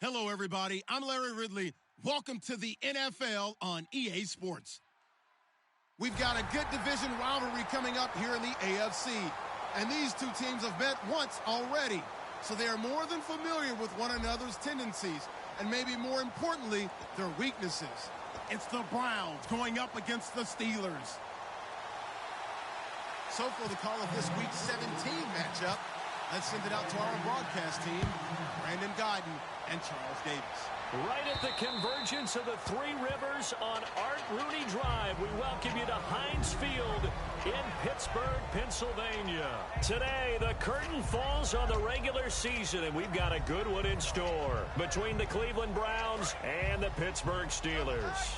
Hello, everybody. I'm Larry Ridley. Welcome to the NFL on EA Sports. We've got a good division rivalry coming up here in the AFC, and these two teams have met once already, so they are more than familiar with one another's tendencies, and maybe more importantly, their weaknesses. It's the Browns going up against the Steelers. So for the call of this Week 17 matchup, let's send it out to our broadcast team, Brandon Guyton and Charles Davis. Right at the convergence of the Three Rivers on Art Rooney Drive, we welcome you to Heinz Field in Pittsburgh, Pennsylvania. Today, the curtain falls on the regular season, and we've got a good one in store between the Cleveland Browns and the Pittsburgh Steelers.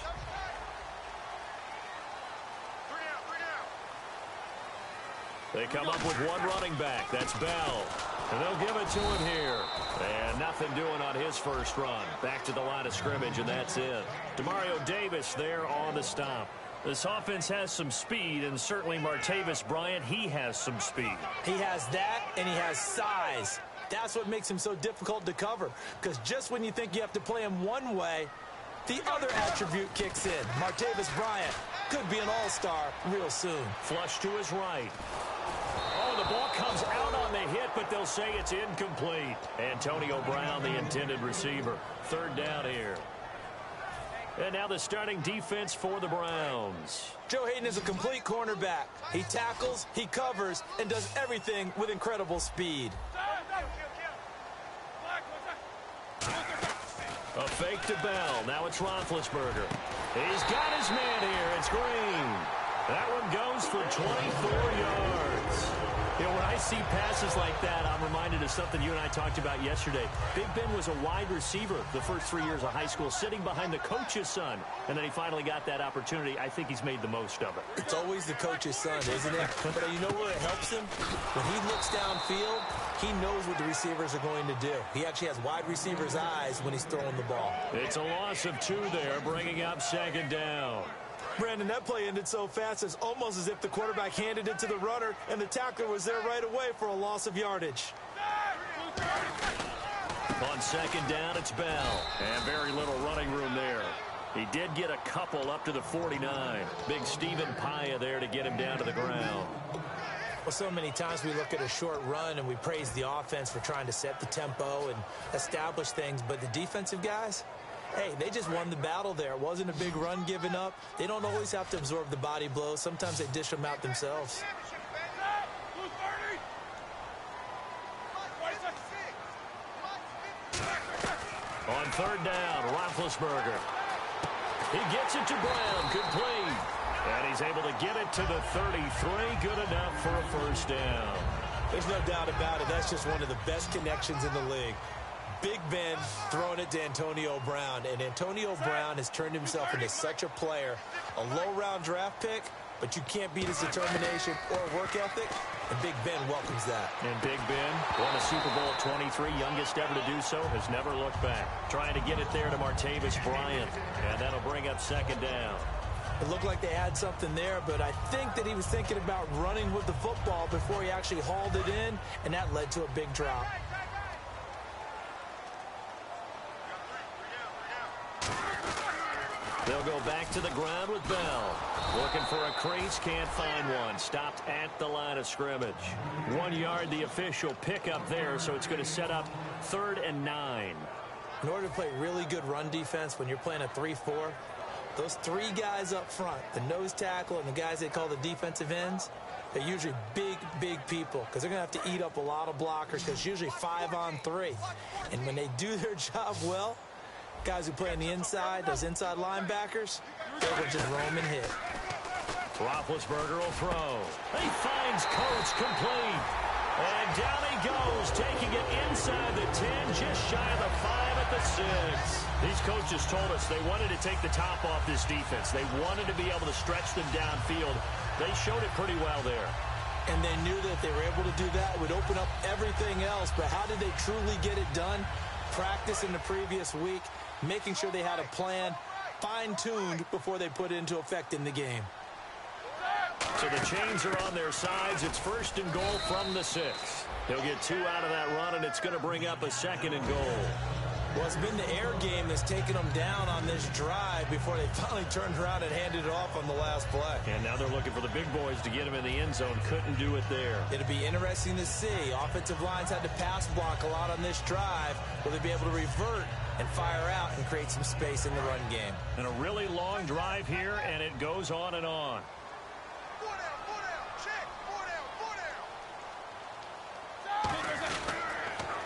They come up with one running back. That's Bell. And they'll give it to him here. And nothing doing on his first run. Back to the line of scrimmage, and that's it. Demario Davis there on the stop. This offense has some speed, and certainly Martavis Bryant, he has some speed. He has that, and he has size. That's what makes him so difficult to cover. Because just when you think you have to play him one way, the other attribute kicks in. Martavis Bryant could be an all-star real soon. Flush to his right. Oh, the ball comes out on the hit, but they'll say it's incomplete. Antonio Brown, the intended receiver. Third down here. And now the starting defense for the Browns. Joe Hayden is a complete cornerback. He tackles, he covers, and does everything with incredible speed. A fake to Bell. Now it's Roethlisberger. He's got his man here. It's Green. That one goes for 24 yards. You know, when I see passes like that, I'm reminded of something you and I talked about yesterday. Big Ben was a wide receiver the first 3 years of high school, sitting behind the coach's son. And then he finally got that opportunity. I think he's made the most of it. It's always the coach's son, isn't it? But you know where it helps him? When he looks downfield, he knows what the receivers are going to do. He actually has wide receivers' eyes when he's throwing the ball. It's a loss of 2 there, bringing up second down. Brandon, that play ended so fast, it's almost as if the quarterback handed it to the runner, and the tackler was there right away for a loss of yardage. On second down, it's Bell. And very little running room there. He did get a couple up to the 49. Big Stephen Paya there to get him down to the ground. Well, so many times we look at a short run and we praise the offense for trying to set the tempo and establish things, but the defensive guys, hey, they just won the battle there. It wasn't a big run given up. They don't always have to absorb the body blows. Sometimes they dish them out themselves. On third down, Roethlisberger. He gets it to Brown, complete. And he's able to get it to the 33, good enough for a first down. There's no doubt about it. That's just one of the best connections in the league. Big Ben throwing it to Antonio Brown, and Antonio Brown has turned himself into such a player. A low-round draft pick, but you can't beat his determination or work ethic, and Big Ben welcomes that. And Big Ben won a Super Bowl at 23, youngest ever to do so, has never looked back. Trying to get it there to Martavis Bryant, and that'll bring up second down. It looked like they had something there, but I think that he was thinking about running with the football before he actually hauled it in, and that led to a big drop. They'll go back to the ground with Bell. Looking for a crease, can't find one. Stopped at the line of scrimmage. 1 yard, the official pickup there, so it's going to set up 3rd and 9. In order to play really good run defense when you're playing a 3-4, those 3 guys up front, the nose tackle and the guys they call the defensive ends, they're usually big, big people because they're going to have to eat up a lot of blockers because it's usually 5 on 3. And when they do their job well, guys who play on the inside, those inside linebackers, they will just roam and hit. Roethlisberger will throw. He finds Coates complete. And down he goes, taking it inside the 10, just shy of the 5 at the 6. These coaches told us they wanted to take the top off this defense. They wanted to be able to stretch them downfield. They showed it pretty well there. And they knew that if they were able to do that, it would open up everything else. But how did they truly get it done? Practice in the previous week, making sure they had a plan, fine-tuned before they put it into effect in the game. So the chains are on their sides. It's 1st and goal from the 6. He'll get 2 out of that run, and it's going to bring up a 2nd and goal. Well, it's been the air game that's taken them down on this drive before they finally turned around and handed it off on the last play. And now they're looking for the big boys to get him in the end zone. Couldn't do it there. It'll be interesting to see. Offensive lines had to pass block a lot on this drive. Will they be able to revert and fire out and create some space in the run game? And a really long drive here, and it goes on and on.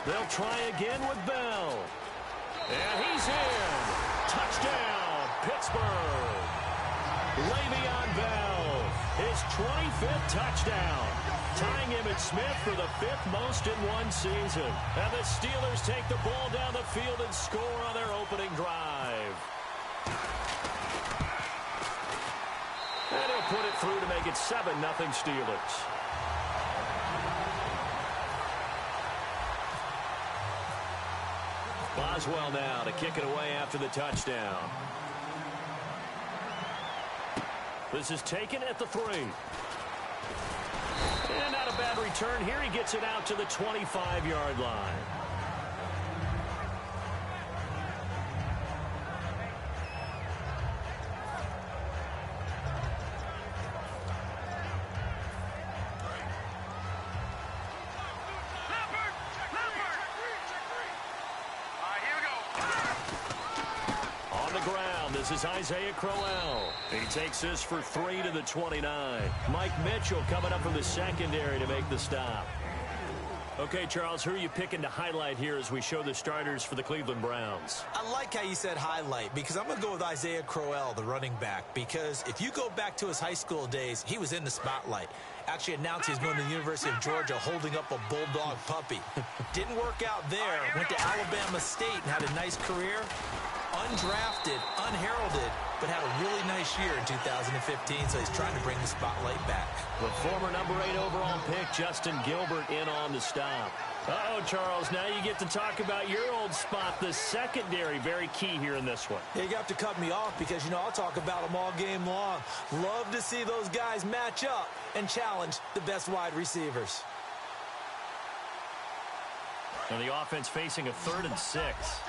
They'll try again with Bell. And he's in. Touchdown, Pittsburgh. Le'Veon Bell, his 25th touchdown. Tying Emmitt Smith for the 5th most in one season. And the Steelers take the ball down the field and score on their opening drive. And he'll put it through to make it 7-0 Steelers. Boswell now to kick it away after the touchdown. This is taken at the 3. And not a bad return here. He gets it out to the 25-yard line. This is Isaiah Crowell. He takes this for 3 to the 29. Mike Mitchell coming up from the secondary to make the stop. Okay, Charles, who are you picking to highlight here as we show the starters for the Cleveland Browns? I like how you said highlight because I'm going to go with Isaiah Crowell, the running back, because if you go back to his high school days, he was in the spotlight. Actually announced he's going to the University of Georgia holding up a bulldog puppy. Didn't work out there. Went to Alabama State and had a nice career. Undrafted, unheralded, but had a really nice year in 2015, so he's trying to bring the spotlight back. The former number 8 overall pick, Justin Gilbert, in on the stop. Uh-oh, Charles, now you get to talk about your old spot, the secondary. Very key here in this one. Yeah, you have to cut me off because, you know, I'll talk about them all game long. Love to see those guys match up and challenge the best wide receivers. And the offense facing a 3rd and 6.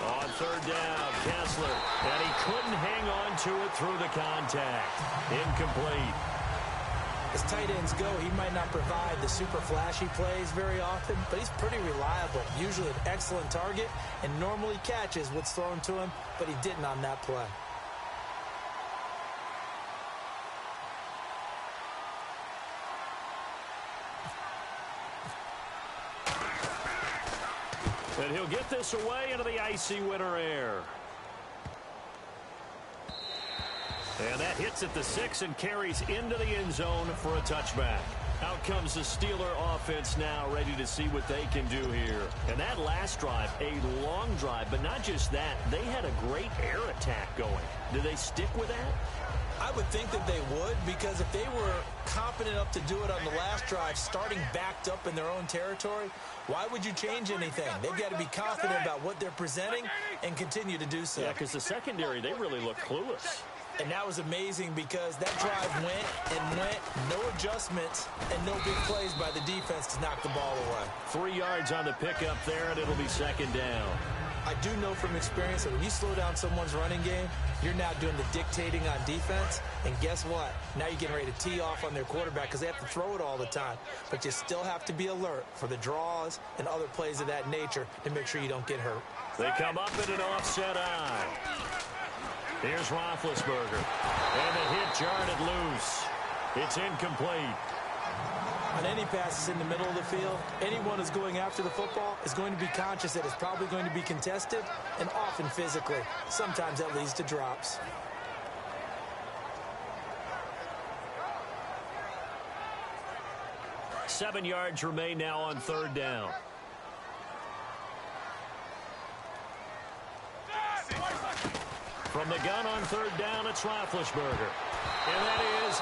On 3rd down, Kessler, and he couldn't hang on to it through the contact. Incomplete. As tight ends go, he might not provide the super flashy plays very often, but he's pretty reliable. Usually an excellent target and normally catches what's thrown to him, but he didn't on that play. And he'll get this away into the icy winter air. And that hits at the 6 and carries into the end zone for a touchback. Out comes the Steeler offense now, ready to see what they can do here. And that last drive, a long drive, but not just that. They had a great air attack going. Do they stick with that? I would think that they would, because if they were confident enough to do it on the last drive, starting backed up in their own territory, why would you change anything? They've got to be confident about what they're presenting and continue to do so. Yeah, because the secondary, they really look clueless. And that was amazing because that drive went and went, no adjustments and no big plays by the defense to knock the ball away. 3 yards on the pickup there, and it'll be 2nd down. I do know from experience that when you slow down someone's running game, you're now doing the dictating on defense. And guess what? Now you're getting ready to tee off on their quarterback because they have to throw it all the time. But you still have to be alert for the draws and other plays of that nature to make sure you don't get hurt. They come up in an offset eye. Here's Roethlisberger. And the hit jarred loose. It's incomplete. On any passes in the middle of the field, anyone who's going after the football is going to be conscious that it's probably going to be contested and often physically. Sometimes that leads to drops. Seven yards remain now on 3rd down. From the gun on 3rd down, it's Roethlisberger. And that is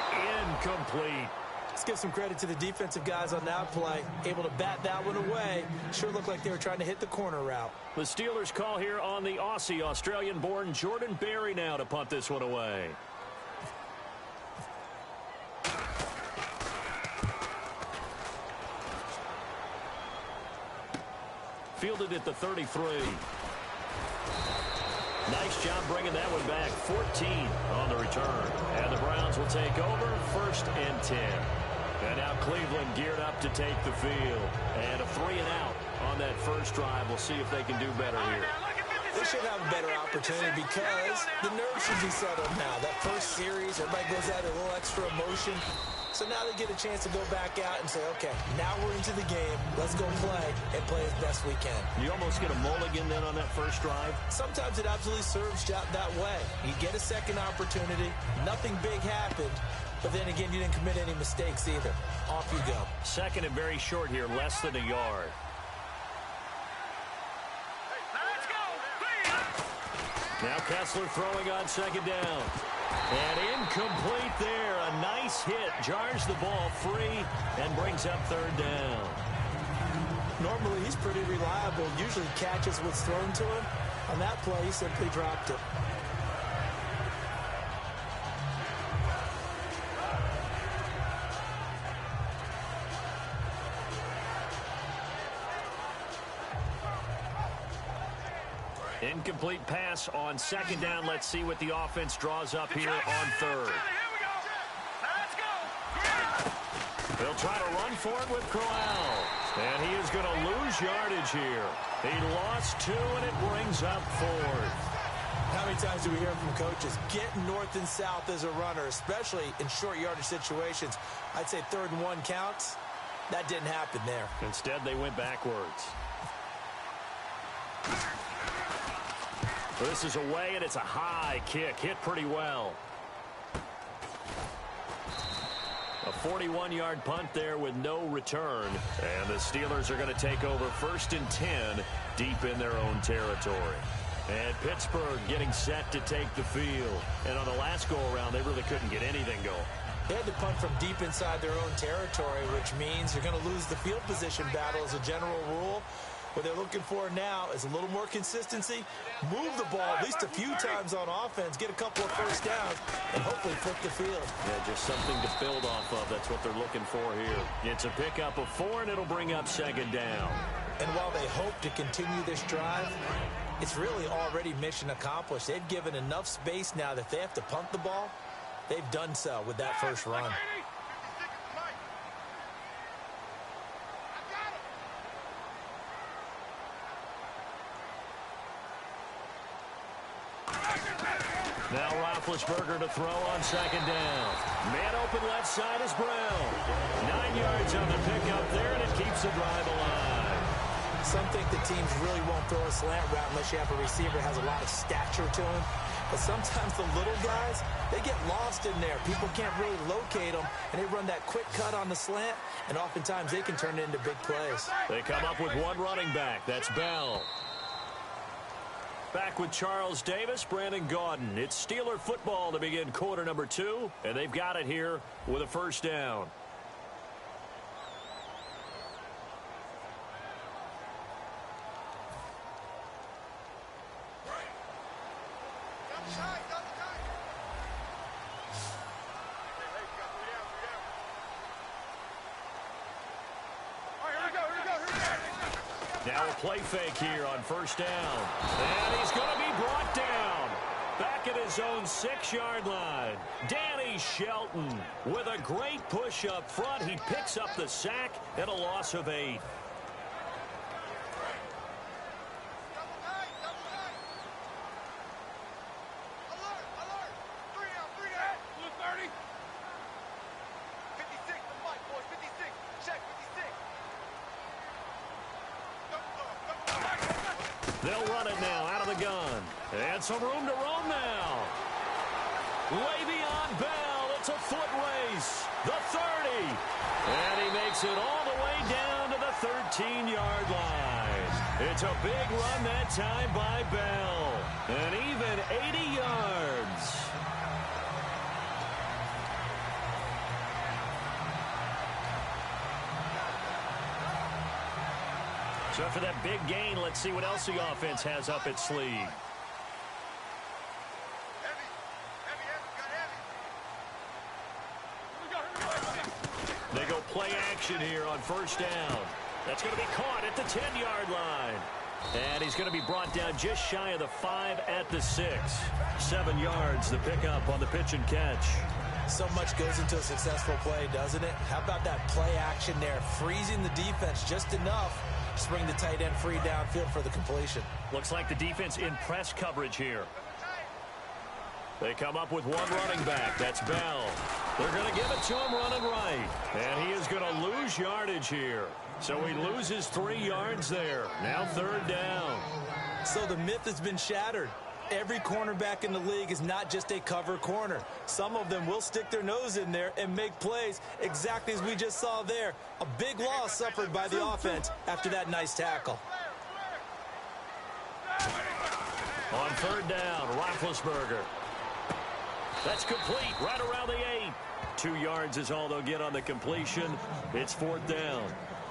incomplete. Let's give some credit to the defensive guys on that play. Able to bat that one away. Sure looked like they were trying to hit the corner route. The Steelers call here on the Aussie, Australian-born Jordan Berry now to punt this one away. Fielded at the 33. Nice job bringing that one back. 14 on the return. And the Browns will take over, 1st and 10. And now Cleveland geared up to take the field. And a 3-and-out on that first drive. We'll see if they can do better here. They should have a better opportunity because the nerves should be settled now. That first series, everybody goes out a little extra emotion. So now they get a chance to go back out and say, okay, now we're into the game. Let's go play and play as best we can. You almost get a mulligan then on that first drive? Sometimes it absolutely serves that way. You get a second opportunity. Nothing big happened. But then again, you didn't commit any mistakes either. Off you go. Second and very short here, less than a yard. Now Kessler throwing on second down. And incomplete there. A nice hit. Jars the ball free and brings up third down. Normally, he's pretty reliable. Usually catches what's thrown to him. On that play, he simply dropped it. Incomplete pass on second down. Let's see what the offense draws up here on third. They'll try to run for it with Crowell. And he is going to lose yardage here. He lost 2, and it brings up 4th. How many times do we hear from coaches, get north and south as a runner, especially in short yardage situations? I'd say 3rd and 1 counts. That didn't happen there. Instead, they went backwards. This is away, and it's a high kick. Hit pretty well. A 41-yard punt there with no return. And the Steelers are going to take over 1st and 10 deep in their own territory. And Pittsburgh getting set to take the field. And on the last go-around, they really couldn't get anything going. They had to punt from deep inside their own territory, which means you're going to lose the field position battle as a general rule. What they're looking for now is a little more consistency, move the ball at least a few times on offense, get a couple of first downs, and hopefully flip the field. Yeah, just something to build off of. That's what they're looking for here. It's a pickup of 4, and it'll bring up second down. And while they hope to continue this drive, it's really already mission accomplished. They've given enough space now that if they have to punt the ball, they've done so with that first run. Now Roethlisberger to throw on second down. Man open left side is Brown. 9 yards on the pickup there, and it keeps the drive alive. Some think the teams really won't throw a slant route unless you have a receiver that has a lot of stature to him. But sometimes the little guys, they get lost in there. People can't really locate them, and they run that quick cut on the slant, and oftentimes they can turn it into big plays. They come up with one running back. That's Bell. Back with Charles Davis, Brandon Gaudin. It's Steeler football to begin quarter number 2, and they've got it here with a first down. Now a play fake here on first down. And he's going to be brought down. Back at his own 6-yard line. Danny Shelton with a great push up front. He picks up the sack and a loss of 8. They'll run it now out of the gun. And some room to roam now. Le'Veon Bell, it's a foot race. The 30. And he makes it all the way down to the 13-yard line. It's a big run that time by Bell. And even 80 yards. So for that big gain, let's see what else the offense has up its sleeve. They go play action here on first down. That's going to be caught at the 10-yard line. And he's going to be brought down just shy of the 5 at the 6. 7 yards, the pickup on the pitch and catch. So much goes into a successful play, doesn't it? How about that play action there, freezing the defense just enough to bring the tight end free downfield for the completion. Looks like the defense in press coverage here. They come up with one running back. That's Bell. They're going to give it to him running right. And he is going to lose yardage here. So he loses 3 yards there. Now 3rd down. So the myth has been shattered. Every cornerback in the league is not just a cover corner. Some of them will stick their nose in there and make plays exactly as we just saw there. A big loss suffered by the offense after that nice tackle. On 3rd down, Roethlisberger. That's complete right around the 8. 2 yards is all they'll get on the completion. It's 4th down.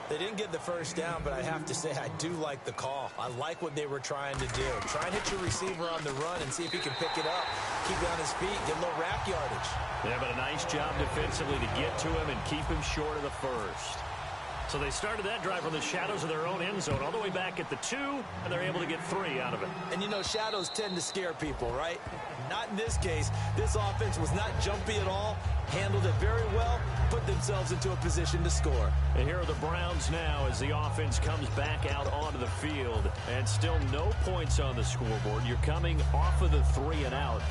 They didn't get the first down, but I have to say I do like the call. I like what they were trying to do. Try and hit your receiver on the run and see if he can pick it up. Keep it on his feet, get a little rack yardage. Yeah, but a nice job defensively to get to him and keep him short of the first. So they started that drive from the shadows of their own end zone all the way back at the 2, and they're able to get 3 out of it. And, you know, shadows tend to scare people, right? Not in this case. This offense was not jumpy at all, handled it very well, put themselves into a position to score. And here are the Browns now as the offense comes back out onto the field. And still no points on the scoreboard. You're coming off of the 3 and out.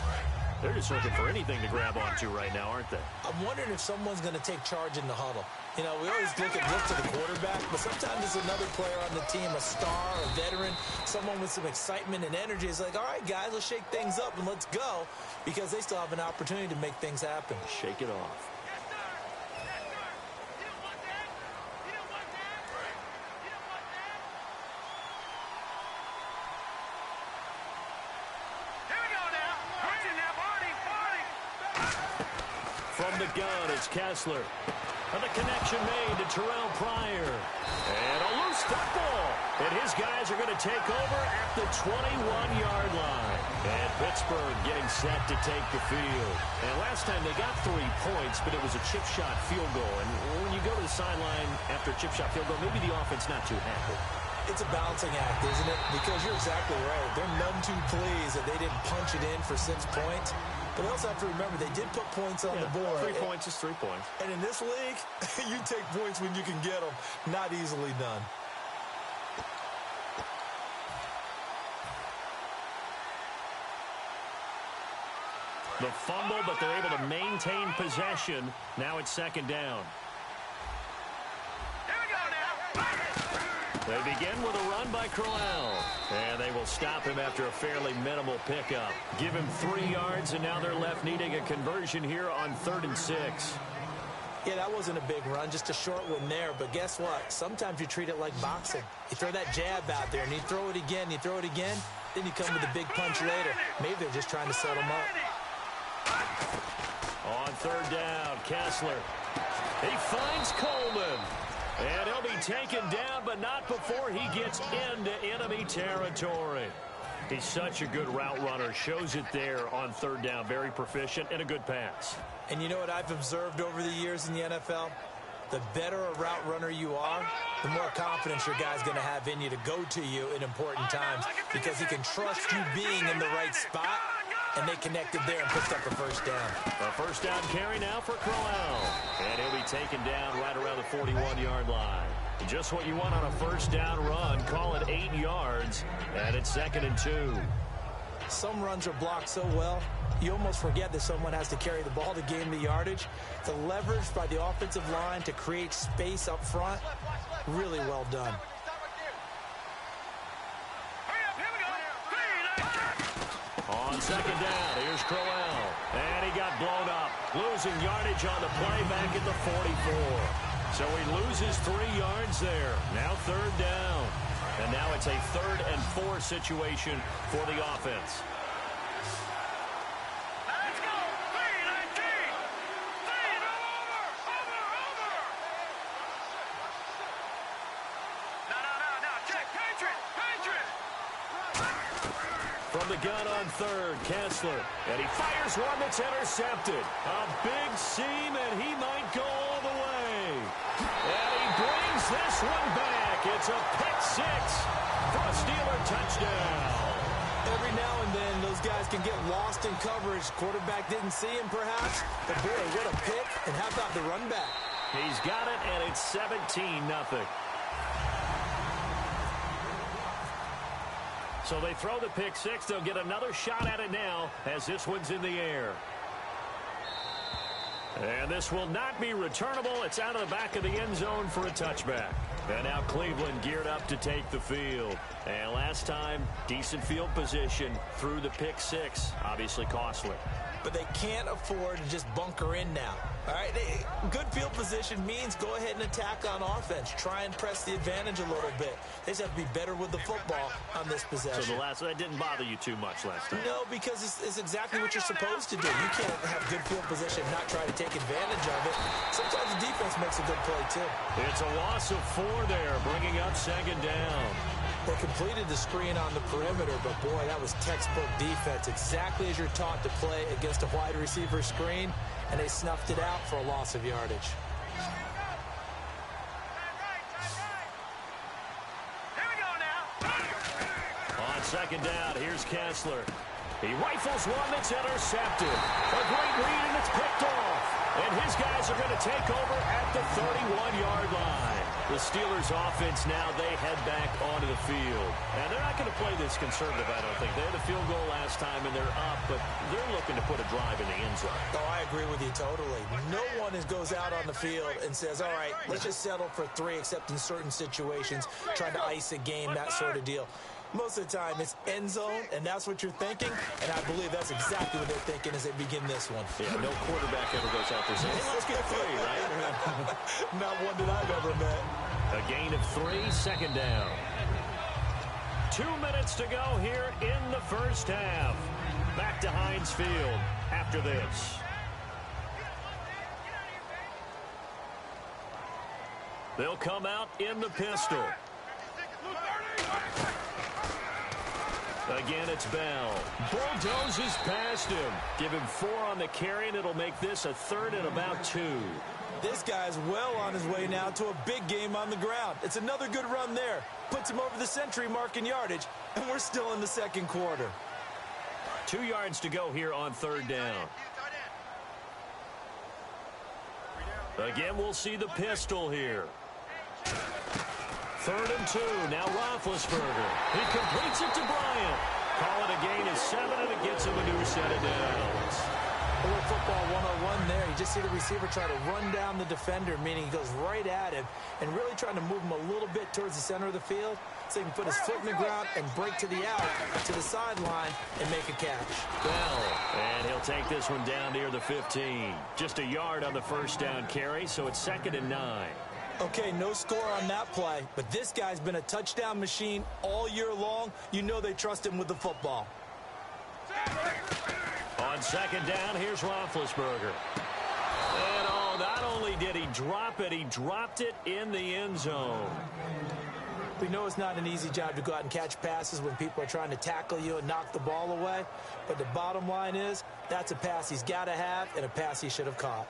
They're just looking for anything to grab onto right now, aren't they? I'm wondering if someone's going to take charge in the huddle. You know, we always look to the quarterback, but sometimes it's another player on the team, a star, a veteran, someone with some excitement and energy. It's like, all right, guys, let's shake things up and let's go, because they still have an opportunity to make things happen. Shake it off. From the gun, it's Kessler. And the connection made to Terrell Pryor. And a loose football. And his guys are going to take over at the 21-yard line. And Pittsburgh getting set to take the field. And last time they got 3 points, but it was a chip shot field goal. And when you go to the sideline after a chip shot field goal, maybe the offense not too happy. It's a balancing act, isn't it? Because you're exactly right. They're none too pleased that they didn't punch it in for 6 points. But I also have to remember they did put points on the board. 3 points is 3 points. And in this league, you take points when you can get them. Not easily done. The fumble, but they're able to maintain possession. Now it's 2nd down. They begin with a run by Crowell. And they will stop him after a fairly minimal pickup. Give him 3 yards, and now they're left needing a conversion here on 3rd and 6. Yeah, that wasn't a big run, just a short one there. But guess what? Sometimes you treat it like boxing. You throw that jab out there, and you throw it again, then you come with a big punch later. Maybe they're just trying to set him up. On 3rd down, Kessler. He finds Coleman. And he'll be taken down, but not before he gets into enemy territory. He's such a good route runner. Shows it there on 3rd down. Very proficient and a good pass. And you know what I've observed over the years in the NFL? The better a route runner you are, the more confidence your guy's going to have in you to go to you in important times, because he can trust you being in the right spot. And they connected there and picked up a 1st down. A 1st down carry now for Crowell. And he'll be taken down right around the 41-yard line. Just what you want on a 1st down run. Call it 8 yards. And it's 2nd and 2. Some runs are blocked so well, you almost forget that someone has to carry the ball to gain the yardage. The leverage by the offensive line to create space up front, really well done. On 2nd down, here's Crowell. And he got blown up. Losing yardage on the play back at the 44. So he loses 3 yards there. Now 3rd down. And now it's a 3rd and 4 situation for the offense. Let's go. 3-19. No. Check. Patriot. From the gun on 3rd, Kessler. And he fires one that's intercepted. A big seam, and he might go all the way. And he brings this one back. It's a pick six for a Steeler touchdown. Every now and then, those guys can get lost in coverage. Quarterback didn't see him, perhaps. But, boy, what a pick. And how about the run back? He's got it, and it's 17-0. So they throw the pick six. They'll get another shot at it now as this one's in the air. And this will not be returnable. It's out of the back of the end zone for a touchback. And now Cleveland geared up to take the field. And last time, decent field position through the pick six. Obviously costly. But they can't afford to just bunker in now. All right, good field position means go ahead and attack on offense. Try and press the advantage a little bit. They just have to be better with the football on this possession. So that didn't bother you too much last time? No, because it's exactly what you're supposed to do. You can't have good field position and not try to take advantage of it. Sometimes the defense makes a good play, too. It's a loss of 4 there, bringing up second down. They completed the screen on the perimeter, but, boy, that was textbook defense. Exactly as you're taught to play against a wide receiver screen, and they snuffed it out for a loss of yardage. Here we go now. On second down, here's Kessler. He rifles one that's intercepted. A great read, and it's picked off. And his guys are going to take over at the 31-yard line. The Steelers' offense now, they head back onto the field. And they're not going to play this conservative, I don't think. They had a field goal last time, and they're up, but they're looking to put a drive in the end zone. Oh, I agree with you totally. No one goes out on the field and says, all right, let's just settle for 3, except in certain situations, trying to ice a game, that sort of deal. Most of the time, it's end zone, and that's what you're thinking, and I believe that's exactly what they're thinking as they begin this one. Yeah, no quarterback ever goes out there saying, hey, let's get 3, right? Not one that I've ever met. A gain of 3, second down. 2 minutes to go here in the first half. Back to Heinz Field after this. They'll come out in the pistol. Again, it's Bell. Bulldozes past him. Give him 4 on the carry, and it'll make this a 3rd and about 2. This guy's well on his way now to a big game on the ground. It's another good run there. Puts him over the century mark in yardage, and we're still in the second quarter. 2 yards to go here on 3rd down. Again, we'll see the pistol here. 3rd and 2. Now Roethlisberger. He completes it to Bryant. Call it a gain of 7, and it gets him a new set of downs. A little football 101 there. You just see the receiver try to run down the defender, meaning he goes right at him and really trying to move him a little bit towards the center of the field so he can put his foot in the ground and break to the out, to the sideline, and make a catch. Bell, and he'll take this one down near the 15. Just a yard on the first down carry, so it's 2nd and 9. Okay, no score on that play, but this guy's been a touchdown machine all year long. You know they trust him with the football. On second down, here's Roethlisberger. And not only did he drop it, he dropped it in the end zone. We know it's not an easy job to go out and catch passes when people are trying to tackle you and knock the ball away, but the bottom line is that's a pass he's got to have and a pass he should have caught.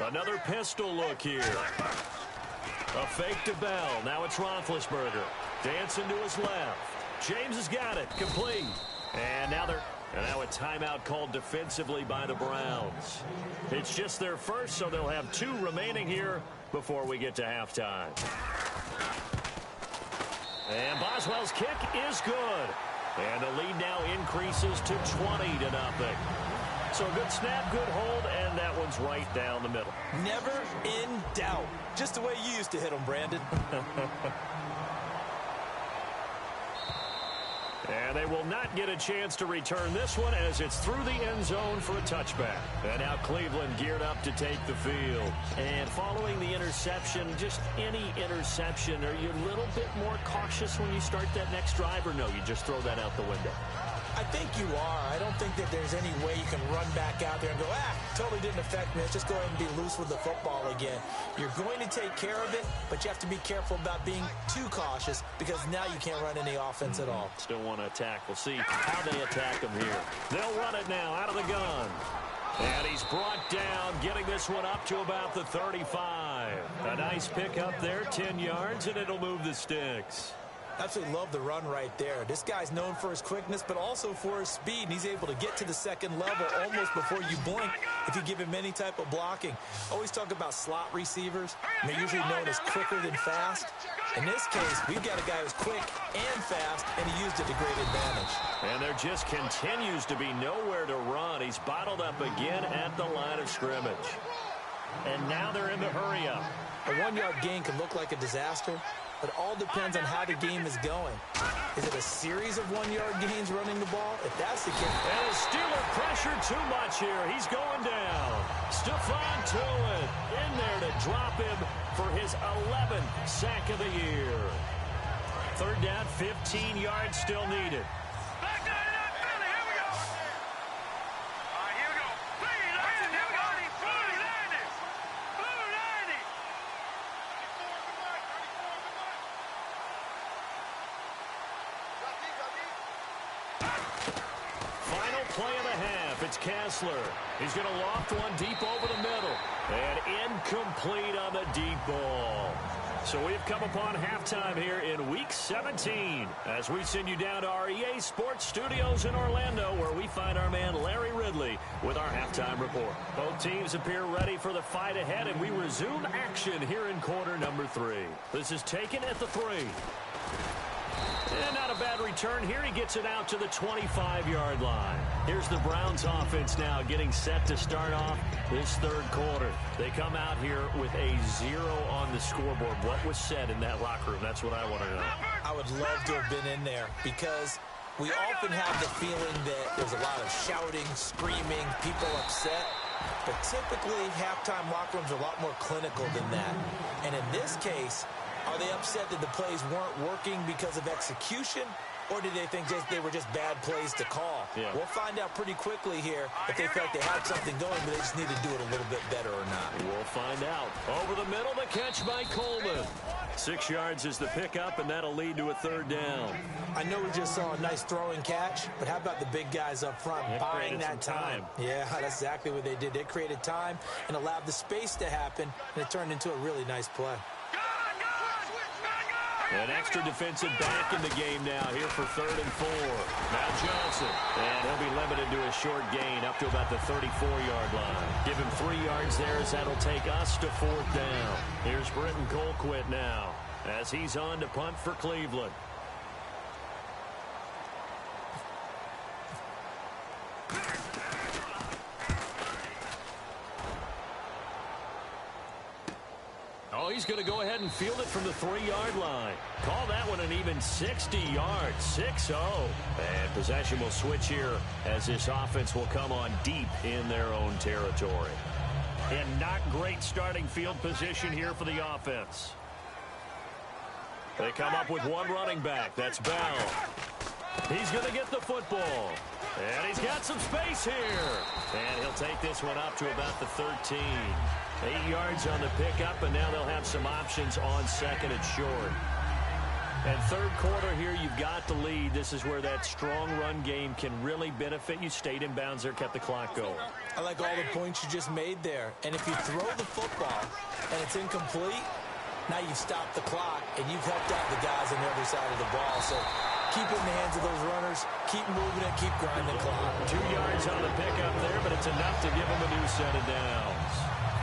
Another pistol look here. A fake to Bell. Now it's Roethlisberger. Dancing to his left. James has got it. Complete. And now a timeout called defensively by the Browns. It's just their first, so they'll have 2 remaining here before we get to halftime. And Boswell's kick is good. And the lead now increases to 20-0. So a good snap, good hold, and that one's right down the middle. Never in doubt. Just the way you used to hit them, Brandon. And they will not get a chance to return this one as it's through the end zone for a touchback. And now Cleveland geared up to take the field. And following the interception, just any interception, are you a little bit more cautious when you start that next drive, or no, you just throw that out the window? I think you are. I don't think that there's any way you can run back out there and go, totally didn't affect me. Let's just go ahead and be loose with the football again. You're going to take care of it, but you have to be careful about being too cautious because now you can't run any offense at all. Still want to attack. We'll see how they attack him here. They'll run it now out of the gun. And he's brought down, getting this one up to about the 35. A nice pick up there, 10 yards, and it'll move the sticks. Absolutely love the run right there. This guy's known for his quickness, but also for his speed. And he's able to get to the second level almost before you blink if you give him any type of blocking. Always talk about slot receivers. They're usually known as quicker than fast. In this case, we've got a guy who's quick and fast, and he used it to great advantage. And there just continues to be nowhere to run. He's bottled up again at the line of scrimmage. And now they're in the hurry-up. A one-yard gain can look like a disaster, but it all depends on how the game is going. Is it a series of one-yard gains running the ball? If that's the case... And the Steeler pressure too much here. He's going down. Stephon Tuitt in there to drop him for his 11th sack of the year. Third down, 15 yards still needed. Play of the half. It's Kessler. He's going to loft one deep over the middle. And incomplete on the deep ball. So we've come upon halftime here in Week 17 as we send you down to our EA Sports Studios in Orlando where we find our man Larry Ridley with our halftime report. Both teams appear ready for the fight ahead, and we resume action here in quarter number 3. This is taken at the 3. And not a bad return here. He gets it out to the 25-yard line. Here's the Browns offense now getting set to start off this third quarter. They come out here with a 0 on the scoreboard. What was said in that locker room? That's what I want to know. I would love to have been in there because we often have the feeling that there's a lot of shouting, screaming, people upset. But typically, halftime locker rooms are a lot more clinical than that. And in this case, are they upset that the plays weren't working because of execution, or did they think they were just bad plays to call? Yeah. We'll find out pretty quickly here if they felt they had something going, but they just need to do it a little bit better or not. We'll find out. Over the middle, the catch by Coleman. 6 yards is the pickup, and that'll lead to a third down. I know we just saw a nice throwing catch, but how about the big guys up front buying that time? Yeah, that's exactly what they did. They created time and allowed the space to happen, and it turned into a really nice play. An extra defensive back in the game now here for 3rd and 4. Now Johnson. And he'll be limited to a short gain up to about the 34-yard line. Give him 3 yards there as that'll take us to 4th down. Here's Britton Colquitt now as he's on to punt for Cleveland. Oh, he's going to go ahead and field it from the 3-yard line. Call that one an even 60 yards, 6-0. And possession will switch here as this offense will come on deep in their own territory. And not great starting field position here for the offense. They come up with one running back. That's Bell. He's going to get the football. And he's got some space here. And he'll take this one up to about the 13. 8 yards on the pickup, and now they'll have some options on second and short. And third quarter here, you've got the lead. This is where that strong run game can really benefit you. Stayed in bounds there, kept the clock going. I like all the points you just made there. And if you throw the football and it's incomplete, now you've stopped the clock and you've helped out the guys on the other side of the ball. So keep it in the hands of those runners. Keep moving it. Keep grinding the clock. 2 yards on the pickup there, but it's enough to give them a new set of downs.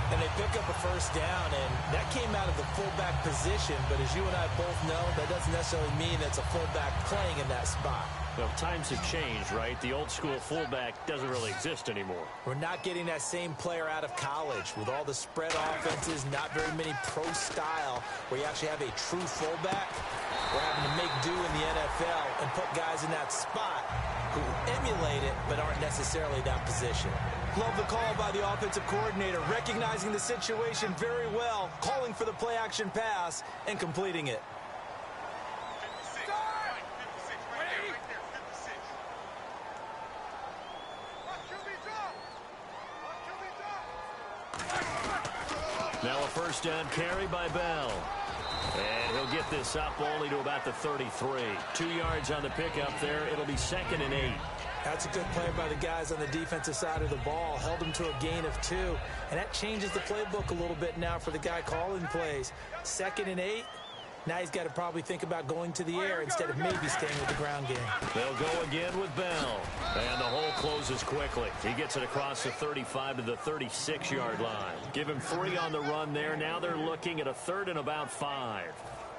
And they pick up a first down, and that came out of the fullback position. But as you and I both know, that doesn't necessarily mean it's a fullback playing in that spot. Well, times have changed, right? The old school fullback doesn't really exist anymore. We're not getting that same player out of college with all the spread offenses, not very many pro style, where you actually have a true fullback. We're having to make do in the NFL and put guys in that spot who emulate it but aren't necessarily that position. Love the call by the offensive coordinator, recognizing the situation very well, calling for the play-action pass and completing it. Now a first down carry by Bell. And he'll get this up only to about the 33. 2 yards on the pickup there. It'll be 2nd and 8. That's a good play by the guys on the defensive side of the ball. Held them to a gain of 2. And that changes the playbook a little bit now for the guy calling plays. 2nd and 8. Now he's got to probably think about going to the air instead of maybe staying with the ground game. They'll go again with Bell. And the hole closes quickly. He gets it across the 35 to the 36-yard line. Give him 3 on the run there. Now they're looking at a 3rd and about 5.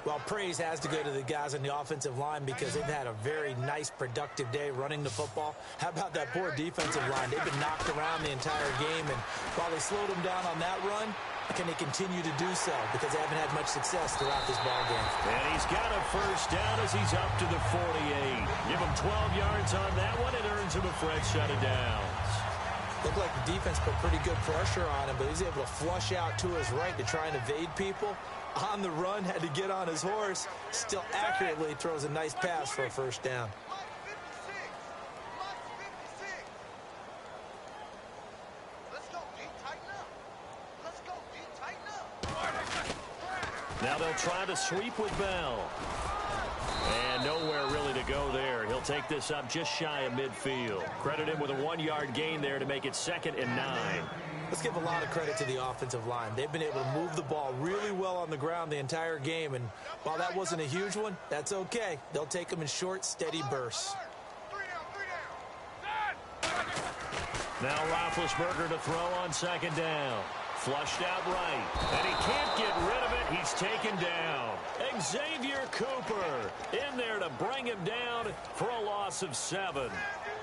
Well, praise has to go to the guys on the offensive line because they've had a very nice, productive day running the football. How about that poor defensive line? They've been knocked around the entire game, and while they slowed them down on that run, can they continue to do so because they haven't had much success throughout this ball game. And he's got a first down as he's up to the 48. Give him 12 yards on that one. It earns him a fresh set of downs. Looked like the defense put pretty good pressure on him, but he was able to flush out to his right to try and evade people. On the run, had to get on his horse. Still accurately throws a nice pass for a first down. Now they'll try to sweep with Bell. And nowhere really to go there. He'll take this up just shy of midfield. Credit him with a 1-yard gain there to make it 2nd and 9. Let's give a lot of credit to the offensive line. They've been able to move the ball really well on the ground the entire game. And while that wasn't a huge one, that's okay. They'll take them in short, steady bursts. Now Roethlisberger to throw on 2nd down. Flushed out right. And he can't get rid of it. He's taken down. Xavier Cooper in there to bring him down for a loss of 7.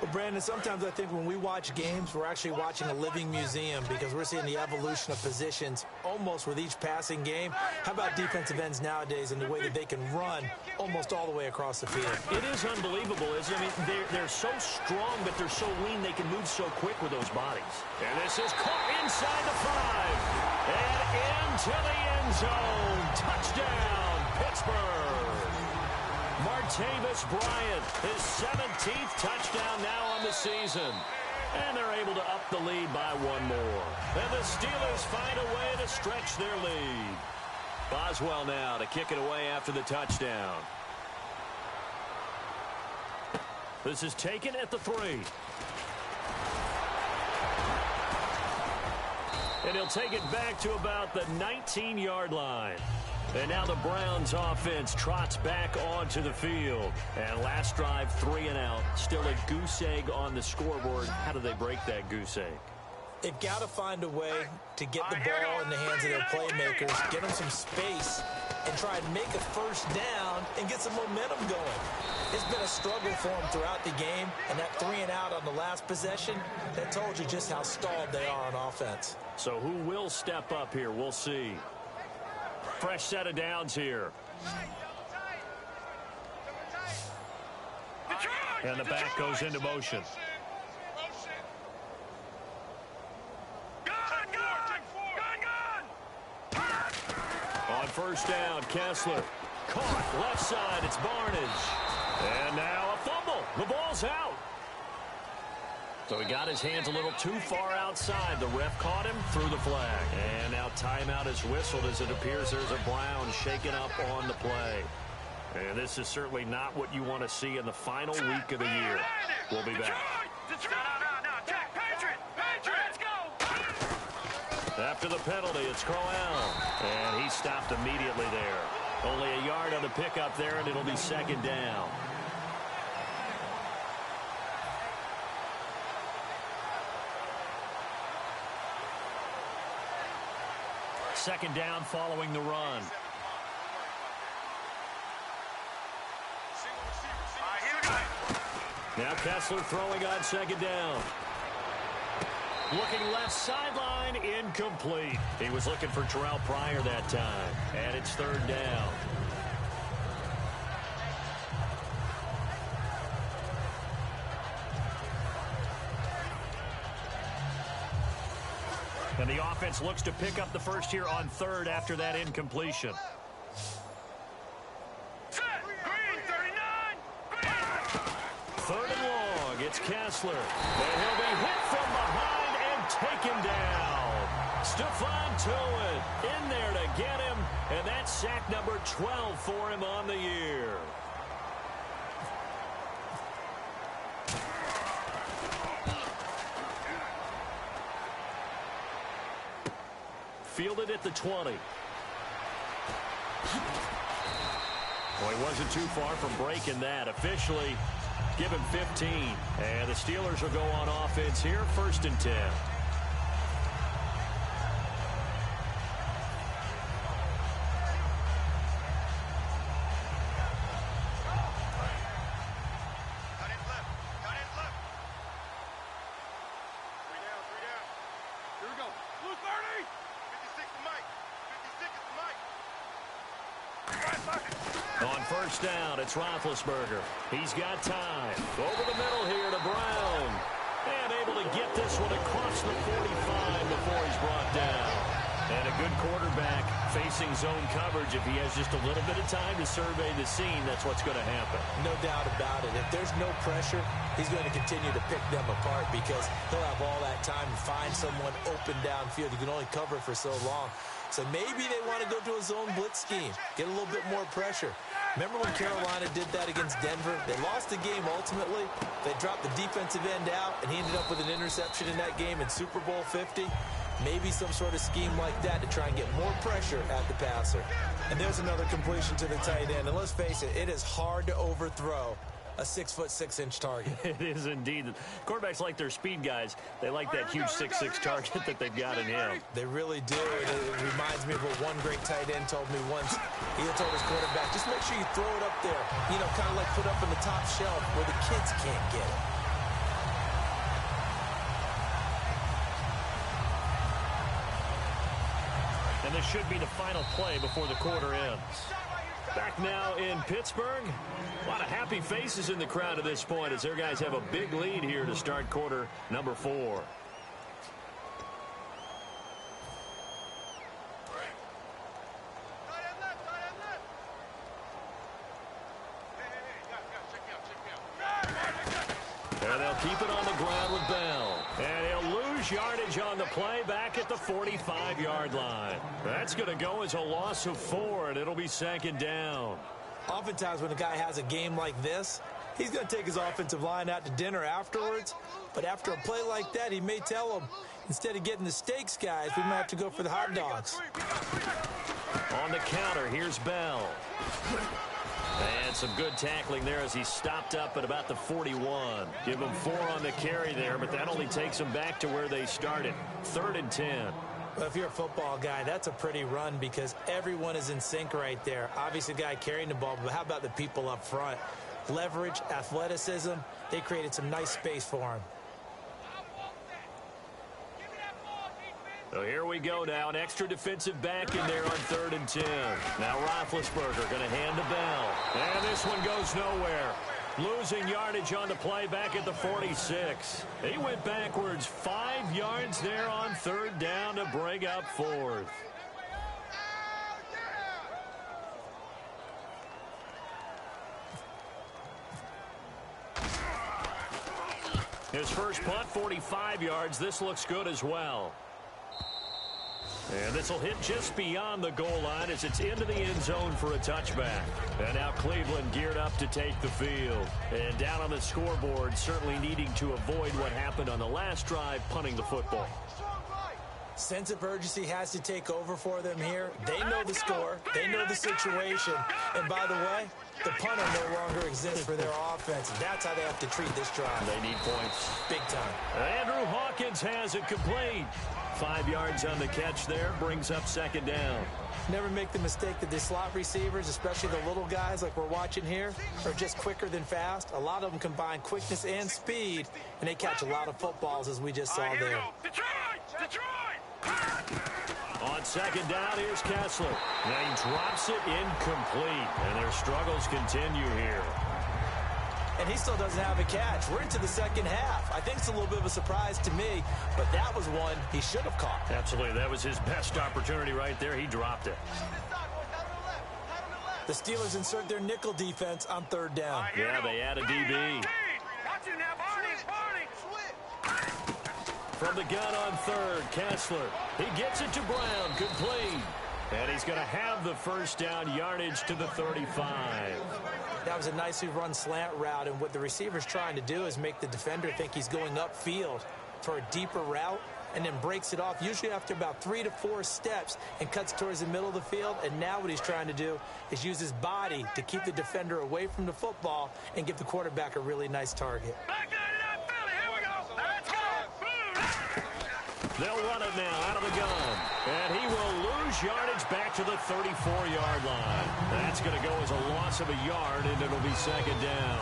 Well, Brandon, sometimes I think when we watch games, we're actually watching a living museum because we're seeing the evolution of positions almost with each passing game. How about defensive ends nowadays and the way that they can run almost all the way across the field? It is unbelievable, isn't it? I mean, they're so strong, but they're so lean they can move so quick with those bodies. And this is caught inside the 5 and into the end zone. Touchdown, Pittsburgh. Martavis Bryant, his 17th touchdown now on the season. And they're able to up the lead by 1 more. And the Steelers find a way to stretch their lead. Boswell now to kick it away after the touchdown. This is taken at the 3. And he'll take it back to about the 19-yard line. And now the Browns offense trots back onto the field. And last drive, 3 and out. Still a goose egg on the scoreboard. How do they break that goose egg? They've got to find a way to get the ball in the hands of their playmakers, get them some space, and try and make a first down and get some momentum going. It's been a struggle for them throughout the game, and that 3 and out on the last possession, that told you just how stalled they are on offense. So who will step up here? We'll see. Fresh set of downs here. And the back goes into motion. On first down, Kessler. Caught left side, it's Barnage. And now a fumble. The ball's out. So he got his hands a little too far outside. The ref caught him, threw the flag. And now timeout is whistled as it appears there's a Brown shaken up on the play. And this is certainly not what you want to see in the final week of the year. We'll be back. After the penalty, it's Crowell. And he stopped immediately there. Only a yard on the pickup there, and it'll be 2nd down. Second down following the run. Now Kessler throwing on 2nd down. Looking left sideline, incomplete. He was looking for Terrell Pryor that time. And it's 3rd down. And the offense looks to pick up the first here on 3rd after that incompletion. Third and long, it's Kessler. And he'll be hit from behind and taken down. Stephon Tuitt in there to get him, and that's sack number 12 for him on the year. Fielded at the 20. Well, he wasn't too far from breaking that. Officially, give him 15. And the Steelers will go on offense here, 1st and 10. On 1st down, it's Roethlisberger. He's got time. Over the middle here to Brown. And able to get this one across the 45 before he's brought down. And a good quarterback facing zone coverage. If he has just a little bit of time to survey the scene, that's what's going to happen. No doubt about it. If there's no pressure, he's going to continue to pick them apart because he'll have all that time to find someone open downfield. You can only cover for so long. So maybe they want to go to a zone blitz scheme, get a little bit more pressure. Remember when Carolina did that against Denver? They lost the game ultimately. They dropped the defensive end out, and he ended up with an interception in that game in Super Bowl 50. Maybe some sort of scheme like that to try and get more pressure at the passer. And there's another completion to the tight end. And let's face it, it is hard to overthrow a 6'6" target. It is indeed. Quarterbacks like their speed guys. They like that huge 6'6" target that they've got in him. They really do. It reminds me of what one great tight end told me once. He had told his quarterback, just make sure you throw it up there. You know, kind of like put up in the top shelf where the kids can't get it. And this should be the final play before the quarter ends. Back now in Pittsburgh. A lot of happy faces in the crowd at this point as their guys have a big lead here to start quarter number 4. And they'll keep it on the ground with Bell. And he'll lose yardage on the play back at the 45-yard line. That's going to go as a loss of 4, and it'll be 2nd down. Oftentimes when a guy has a game like this, he's going to take his offensive line out to dinner afterwards. But after a play like that, he may tell them, instead of getting the steaks, guys, we might have to go for the hot dogs. On the counter, here's Bell. And some good tackling there as he stopped up at about the 41. Give him 4 on the carry there, but that only takes them back to where they started. 3rd and 10. Well, if you're a football guy, that's a pretty run because everyone is in sync right there. Obviously, the guy carrying the ball, but how about the people up front? Leverage, athleticism, they created some nice space for him. So here we go now. An extra defensive back in there on 3rd and 10. Now Roethlisberger going to hand to Bell. And this one goes nowhere. Losing yardage on the play back at the 46. He went backwards 5 yards there on 3rd down to bring up 4th. His first punt, 45 yards. This looks good as well. And this will hit just beyond the goal line as it's into the end zone for a touchback. And now Cleveland geared up to take the field. And down on the scoreboard, certainly needing to avoid what happened on the last drive, punting the football. Sense of urgency has to take over for them here. They know the score. They know the situation. And by the way, the punter no longer exists for their offense. That's how they have to treat this drive. They need points. Big time. Andrew Hawkins has it complete. 5 yards on the catch there, brings up 2nd down. Never make the mistake that the slot receivers, especially the little guys like we're watching here, are just quicker than fast. A lot of them combine quickness and speed, and they catch a lot of footballs as we just saw there. On 2nd down, here's Kessler. Now he drops it incomplete, and their struggles continue here. And he still doesn't have a catch. We're into the 2nd half. I think it's a little bit of a surprise to me, but that was one he should have caught. Absolutely. That was his best opportunity right there. He dropped it. The Steelers insert their nickel defense on 3rd down. Yeah, they add a DB. From the gun on third, Kessler. He gets it to Brown. Complete. And he's going to have the first down, yardage to the 35. That was a nicely run slant route, and what the receiver's trying to do is make the defender think he's going upfield for a deeper route, and then breaks it off, usually after about 3 to 4 steps, and cuts towards the middle of the field. And now what he's trying to do is use his body to keep the defender away from the football and give the quarterback a really nice target. They'll run it now out of the gun. And he will lose yardage back to the 34-yard line. That's going to go as a loss of a yard, and it'll be second down.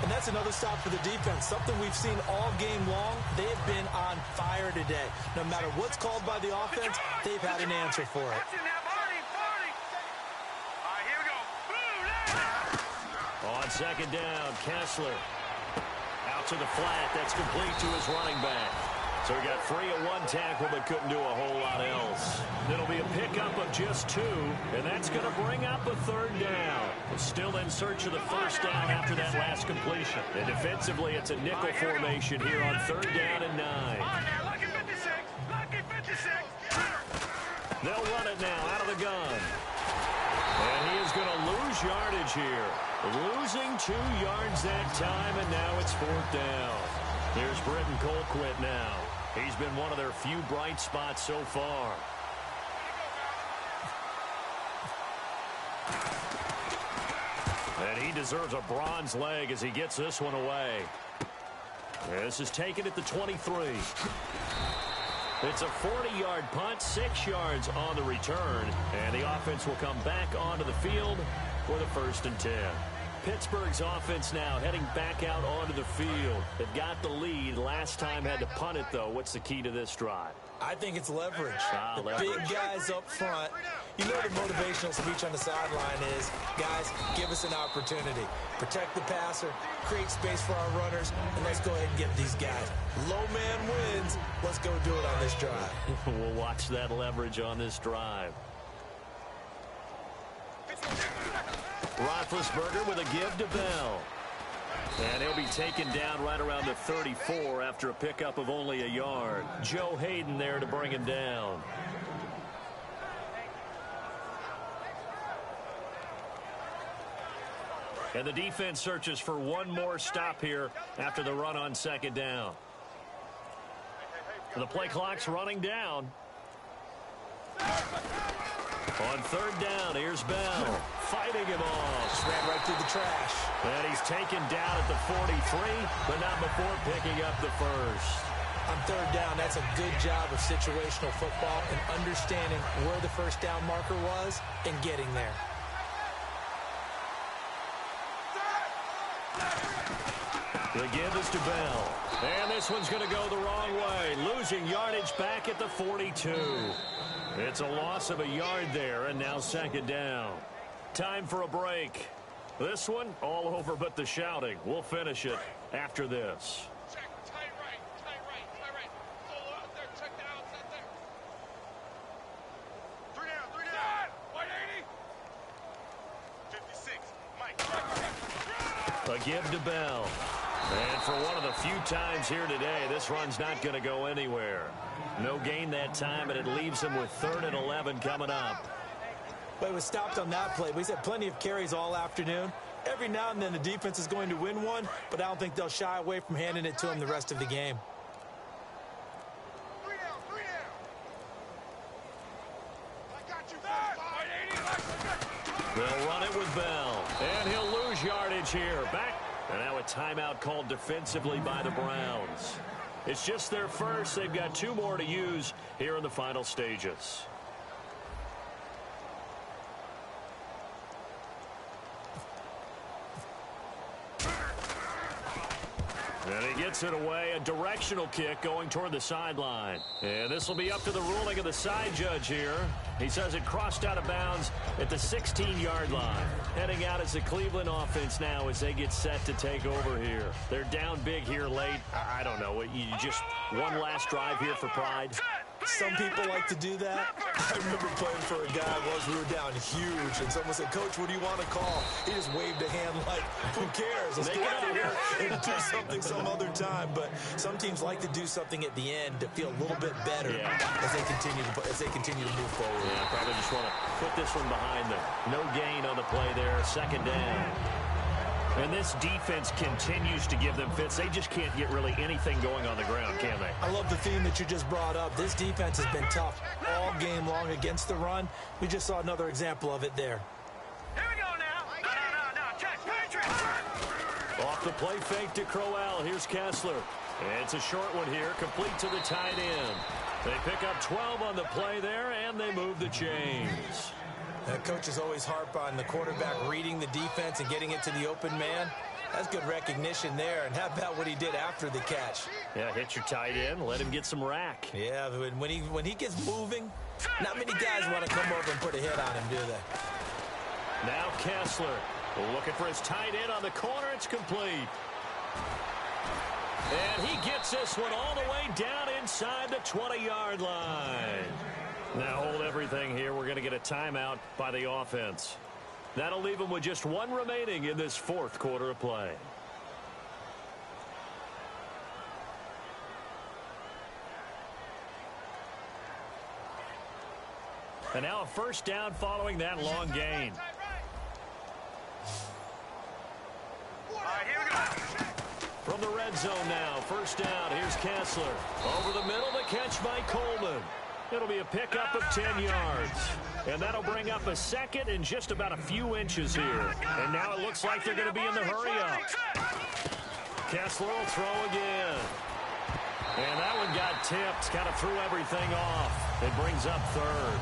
And that's another stop for the defense, something we've seen all game long. They have been on fire today. No matter what's called by the offense, they've had an answer for it. On second down, Kessler. Out to the flat. That's complete to his running back. So he got free of one tackle but couldn't do a whole lot else. It'll be a pickup of just 2, and that's going to bring up a third down. Still in search of the first down after that last completion. And defensively, it's a nickel formation here on third down and 9. They'll run it now out of the gun. And he is going to lose yardage here. Losing 2 yards that time, and now it's 4th down. Here's Britton Colquitt now. He's been one of their few bright spots so far. And he deserves a bronze leg as he gets this one away. This is taken at the 23. It's a 40-yard punt, 6 yards on the return, and the offense will come back onto the field for the 1st and 10. Pittsburgh's offense now heading back out onto the field. They've got the lead. Last time had to punt it, though. What's the key to this drive? I think it's leverage. Leverage. Big guys up front. You know the motivational speech on the sideline is, guys, give us an opportunity. Protect the passer, create space for our runners, and let's go ahead and get these guys. Low man wins. Let's go do it on this drive. We'll watch that leverage on this drive. Roethlisberger with a give to Bell. And he'll be taken down right around the 34 after a pickup of only a yard. Joe Hayden there to bring him down. And the defense searches for one more stop here after the run on second down. The play clock's running down. On third down, here's Bell. Fighting him off. Just ran right through the trash. And he's taken down at the 43, but not before picking up the first. On third down, that's a good job of situational football and understanding where the first down marker was and getting there. The give is to Bell. And this one's going to go the wrong way. Losing yardage back at the 42. It's a loss of a yard there, and now second down. Time for a break. This one, all over but the shouting. We'll finish it after this. Check, tight right, tight right, tight right. Solo out there, check that outside there. 3 down, 180. 56, Mike. A give to Bell. And for one of the few times here today, this run's not going to go anywhere. No gain that time, and it leaves him with 3rd and 11 coming up. But it was stopped on that play. He's had plenty of carries all afternoon. Every now and then the defense is going to win one, but I don't think they'll shy away from handing it to him the rest of the game. 3 down. I got you. They'll run it with Bell, and he'll lose yardage here. Back, and now a timeout called defensively by the Browns. It's just their first. They've got 2 more to use here in the final stages. And he gets it away, a directional kick going toward the sideline. And this will be up to the ruling of the side judge here. He says it crossed out of bounds at the 16-yard line. Heading out as the Cleveland offense now as they get set to take over here. They're down big here late. I don't know. You just one last drive here for pride. Some people like to do that. I remember playing for a guy we were down huge, and someone said, "Coach, what do you want to call?" He just waved a hand like, "Who cares? Let's get out of here and do something some other time." But some teams like to do something at the end to feel a little bit better as they continue to move forward. Yeah, probably just want to put this one behind them. No gain on the play there. Second down. And this defense continues to give them fits. They just can't get really anything going on the ground, can they? I love the theme that you just brought up. This defense has been tough all game long against the run. We just saw another example of it there. Here we go now. No. Check. Patrick. Off the play fake to Crowell. Here's Kessler. And it's a short one here, complete to the tight end. They pick up 12 on the play there, and they move the chains. Coaches always harp on the quarterback reading the defense and getting it to the open man. That's good recognition there. And how about what he did after the catch? Yeah, hit your tight end, let him get some rack. Yeah, when he gets moving, not many guys want to come over and put a hit on him, do they? Now Kessler looking for his tight end on the corner. It's complete. And he gets this one all the way down inside the 20-yard line. Now hold everything here. We're going to get a timeout by the offense. That'll leave them with just one remaining in this fourth quarter of play. And now a first down following that long gain. All right, here we go. From the red zone now, first down. Here's Kessler. Over the middle, the catch by Coleman. It'll be a pickup of 10 yards. And that'll bring up a second and just about a few inches here. And now it looks like they're going to be in the hurry-up. Kessler will throw again. And that one got tipped, kind of threw everything off. It brings up third.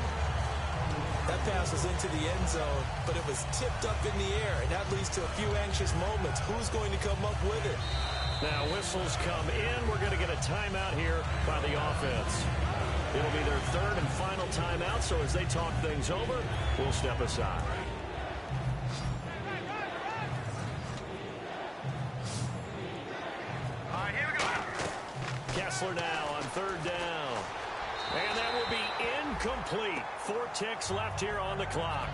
That pass was into the end zone, but it was tipped up in the air, and that leads to a few anxious moments. Who's going to come up with it? Now whistles come in. We're going to get a timeout here by the offense. It'll be their third and final timeout, so as they talk things over, we'll step aside. All right, here we go. Kessler now on third down. And that will be incomplete. 4 ticks left here on the clock.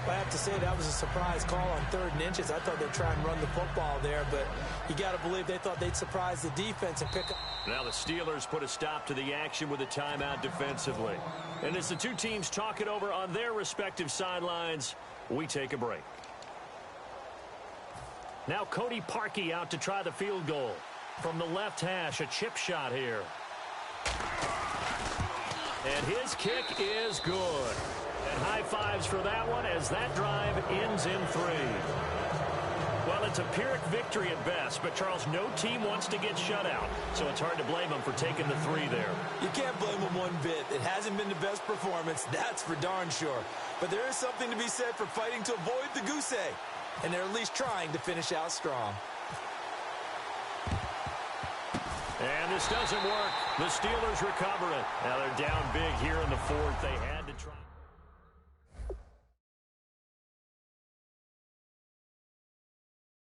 I have to say that was a surprise call on 3rd and inches. I thought they'd try and run the football there, but you got to believe they thought they'd surprise the defense and pick up. Now the Steelers put a stop to the action with a timeout defensively. And as the two teams talk it over on their respective sidelines, we take a break. Now Cody Parkey out to try the field goal. From the left hash, a chip shot here. And his kick is good. And high fives for that one as that drive ends in 3. Well, it's a Pyrrhic victory at best, but Charles, no team wants to get shut out, so it's hard to blame them for taking the 3 there. You can't blame them one bit. It hasn't been the best performance, that's for darn sure. But there is something to be said for fighting to avoid the goose egg, and they're at least trying to finish out strong. And this doesn't work. The Steelers recover it. Now they're down big here in the 4th. They had to try.